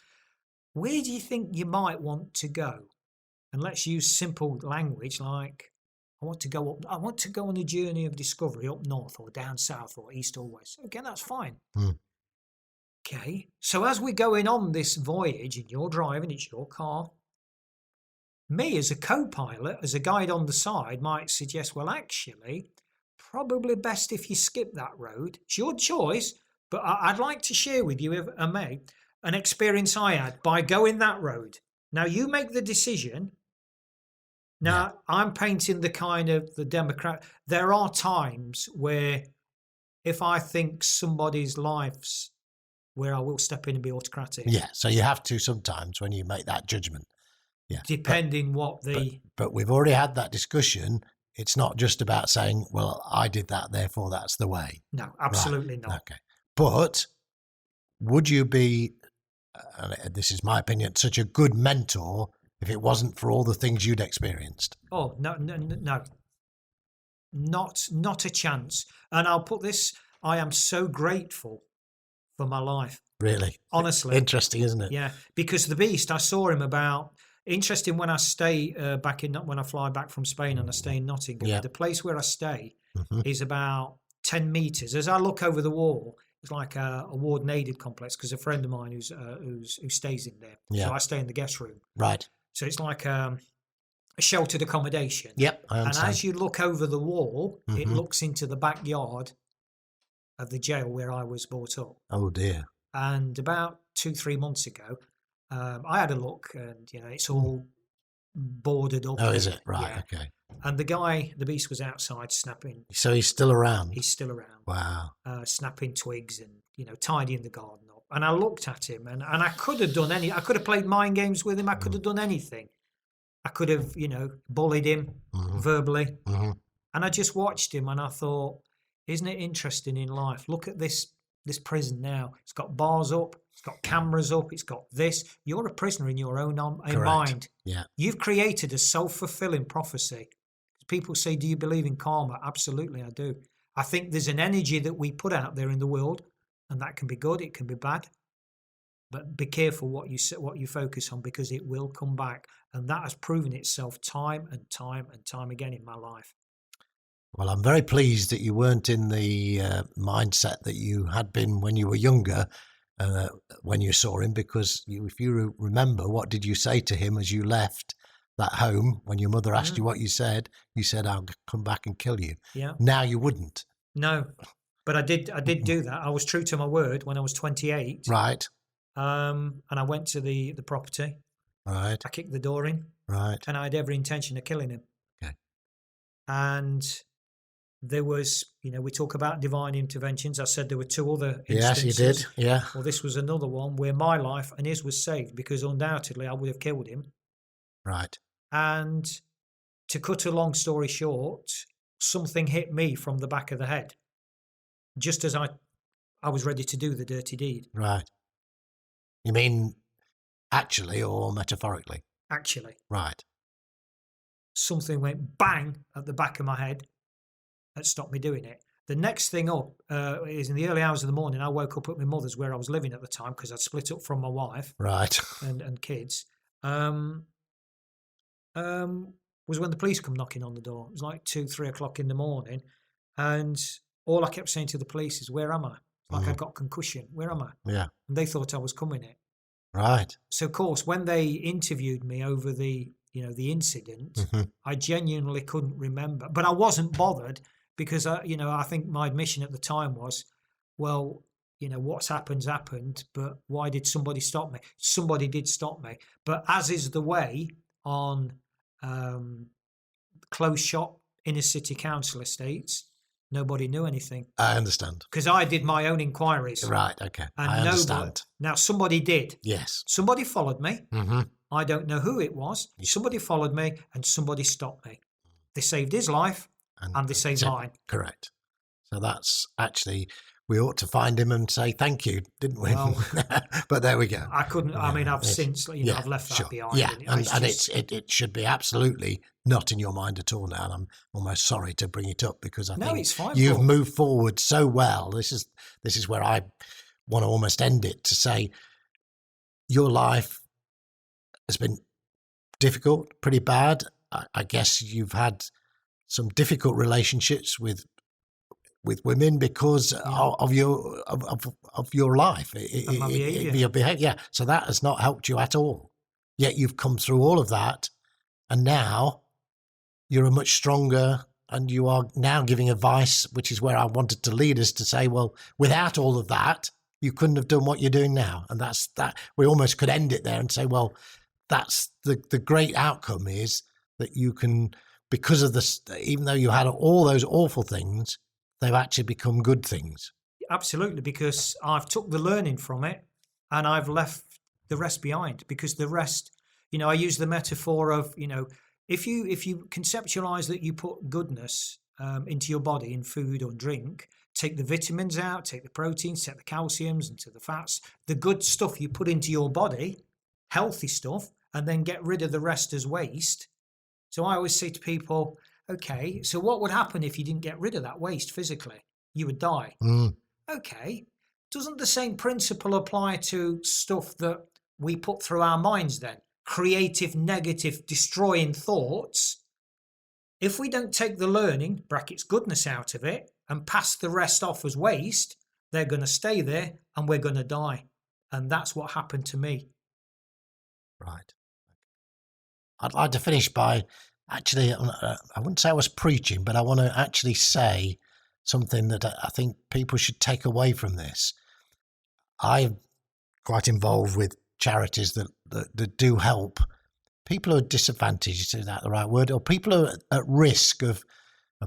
Where do you think you might want to go? And let's use simple language like, I want to go on a journey of discovery up north or down south or east or west. Okay, that's fine. Okay, so as we're going on this voyage and you're driving, it's your car, me as a co-pilot, as a guide on the side, might suggest, well, actually, probably best if you skip that road. It's your choice, but I'd like to share with you, if I may, an experience I had by going that road. Now, you make the decision. Now, I'm painting the kind of the Democrat. There are times where if I think somebody's life's where I will step in and be autocratic. Yeah, so you have to sometimes when you make that judgment. Yeah. Depending what the... But we've already had that discussion. It's not just about saying, well, I did that, therefore that's the way. No, absolutely not. Okay. But would you be, this is my opinion, such a good mentor if it wasn't for all the things you'd experienced? Oh, no. Not a chance. And I'll put this, I am so grateful for my life. Really? Honestly. Interesting, isn't it? Yeah, because the Beast, I saw him about... Interesting when I stay when I fly back from Spain and I stay in Nottingham. Yeah. The place where I stay is about 10 meters. As I look over the wall, it's like a ward-aided complex because a friend of mine who stays in there. Yeah. So I stay in the guest room. Right. So it's like a sheltered accommodation. Yep, I understand. And as you look over the wall, it looks into the backyard of the jail where I was brought up. Oh dear. And about 2-3 months ago, I had a look, and it's all boarded up. Oh, is it? Right. Yeah. Okay. And the Beast was outside snapping. So he's still around. He's still around. Wow. Snapping twigs and tidying the garden up. And I looked at him, and I could have done I could have played mind games with him. I could have done anything. I could have bullied him verbally. And I just watched him, and I thought, isn't it interesting in life? Look at this prison now. It's got bars up. It's got cameras up. It's got this. You're a prisoner in your own mind. Yeah. You've created a self-fulfilling prophecy. People say, do you believe in karma? Absolutely, I do. I think there's an energy that we put out there in the world, and that can be good. It can be bad. But be careful what you focus on, because it will come back. And that has proven itself time and time and time again in my life. Well, I'm very pleased that you weren't in the mindset that you had been when you were younger, when you saw him, because if you remember, what did you say to him as you left that home when your mother asked you what you said? You said, "I'll come back and kill you." Yeah. Now you wouldn't. No, but I did do that. I was true to my word when I was 28. Right. And I went to the property. Right. I kicked the door in. Right. And I had every intention of killing him. Okay. And there was, we talk about divine interventions. I said there were 2 other instances. Yes, you did. Yeah. Well, this was another one where my life and his was saved, because undoubtedly I would have killed him. Right. And to cut a long story short, something hit me from the back of the head, just as I was ready to do the dirty deed. Right. You mean actually or metaphorically? Actually. Right. Something went bang at the back of my head that stopped me doing it. The next thing up is in the early hours of the morning. I woke up at my mother's, where I was living at the time, because I'd split up from my wife. Right. And kids. Was when the police come knocking on the door. It was like 2-3 o'clock in the morning, and all I kept saying to the police is, "Where am I?" Like I'd got concussion. Where am I? Yeah. And they thought I was coming it. Right. So of course, when they interviewed me over the incident, I genuinely couldn't remember, but I wasn't bothered, because I think my admission at the time was, well, what's happened, but why did somebody stop me? Somebody did stop me, but as is the way on closed shop inner city council estates, nobody knew anything. I understand. Because I did my own inquiries. Right, okay. And I understand. Now, somebody did. Yes. Somebody followed me. Mm-hmm. I don't know who it was. Somebody followed me and somebody stopped me. They saved his life and they saved mine. Correct. So that's actually, we ought to find him and say thank you, didn't we? Well, but there we go. I couldn't. I mean, I've since, I've left that behind. Yeah, and it should be absolutely not in your mind at all now. And I'm almost sorry to bring it up, because I think it's fine, you've Paul. moved forward so well. This is where I want to almost end it, to say your life has been difficult, pretty bad. I guess you've had some difficult relationships with women because of your life, my behaviour. your behavior. Yeah, so that has not helped you at all. Yet you've come through all of that, and now you're a much stronger, and you are now giving advice, which is where I wanted to lead us, to say, well, without all of that, you couldn't have done what you're doing now, and that's that. We almost could end it there and say, well, that's the great outcome, is that you can, because of this, even though you had all those awful things, they've actually become good things. Absolutely, because I've took the learning from it and I've left the rest behind, because the rest, I use the metaphor of, if you conceptualize that you put goodness into your body in food or drink, take the vitamins out, take the proteins, take the calciums into the fats, the good stuff you put into your body, healthy stuff, and then get rid of the rest as waste. So I always say to people, okay, so what would happen if you didn't get rid of that waste physically? You would die. Okay, doesn't the same principle apply to stuff that we put through our minds then? Creative, negative, destroying thoughts. If we don't take the learning, brackets goodness, out of it and pass the rest off as waste, they're going to stay there and we're going to die. And that's what happened to me. Right. I'd like to finish by, actually, I wouldn't say I was preaching, but I want to actually say something that I think people should take away from this. I'm quite involved with charities that do help people who are disadvantaged, is that the right word? Or people who are at risk of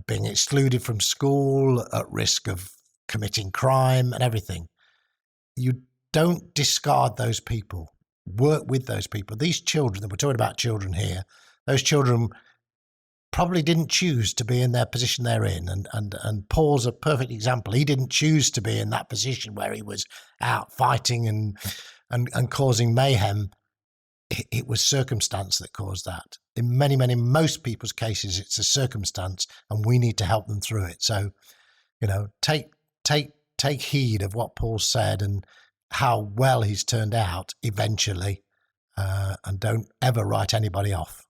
being excluded from school, at risk of committing crime and everything. You don't discard those people. Work with those people. These children, we're talking about children here, those children probably didn't choose to be in their position they're in. And Paul's a perfect example. He didn't choose to be in that position where he was out fighting and causing mayhem. It was circumstance that caused that. In most people's cases, it's a circumstance, and we need to help them through it. So, take heed of what Paul said and how well he's turned out eventually, and don't ever write anybody off.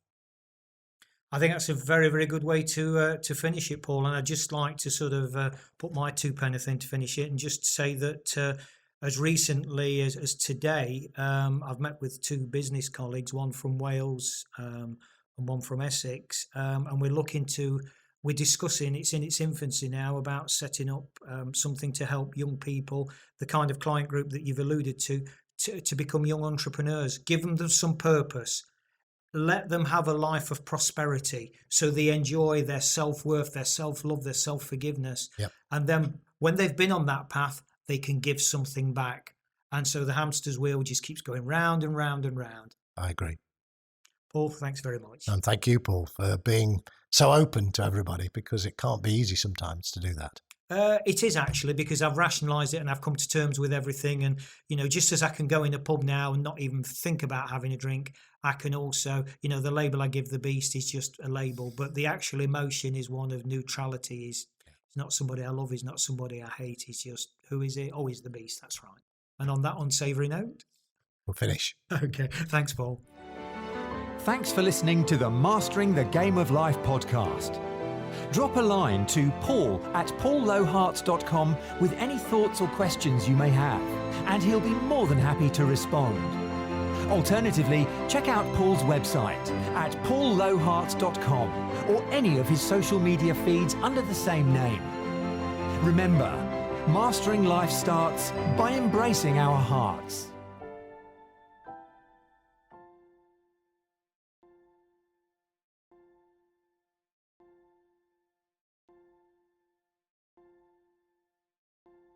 I think that's a very, very good way to finish it, Paul. And I'd just like to sort of put my two penneth in to finish it, and just say that as recently as today, I've met with two business colleagues, one from Wales and one from Essex, and we're discussing, it's in its infancy now, about setting up something to help young people, the kind of client group that you've alluded to become young entrepreneurs. Give them some purpose. Let them have a life of prosperity so they enjoy their self-worth, their self-love, their self-forgiveness. Yep. And then when they've been on that path, they can give something back. And so the hamster's wheel just keeps going round and round and round. I agree. Paul, thanks very much. And thank you, Paul, for being so open to everybody, because it can't be easy sometimes to do that. It is actually, because I've rationalised it and I've come to terms with everything. And, just as I can go in a pub now and not even think about having a drink, I can also, the label I give the beast is just a label. But the actual emotion is one of neutrality. It's not somebody I love, it's not somebody I hate. It's just, who is it? Oh, he's the beast. That's right. And on that unsavoury note, we'll finish. Okay. Thanks, Paul. Thanks for listening to the Mastering the Game of Life podcast. Drop a line to paul@paullowehearts.com with any thoughts or questions you may have, and he'll be more than happy to respond. Alternatively, check out Paul's website at paullowehearts.com or any of his social media feeds under the same name. Remember, mastering life starts by embracing our hearts.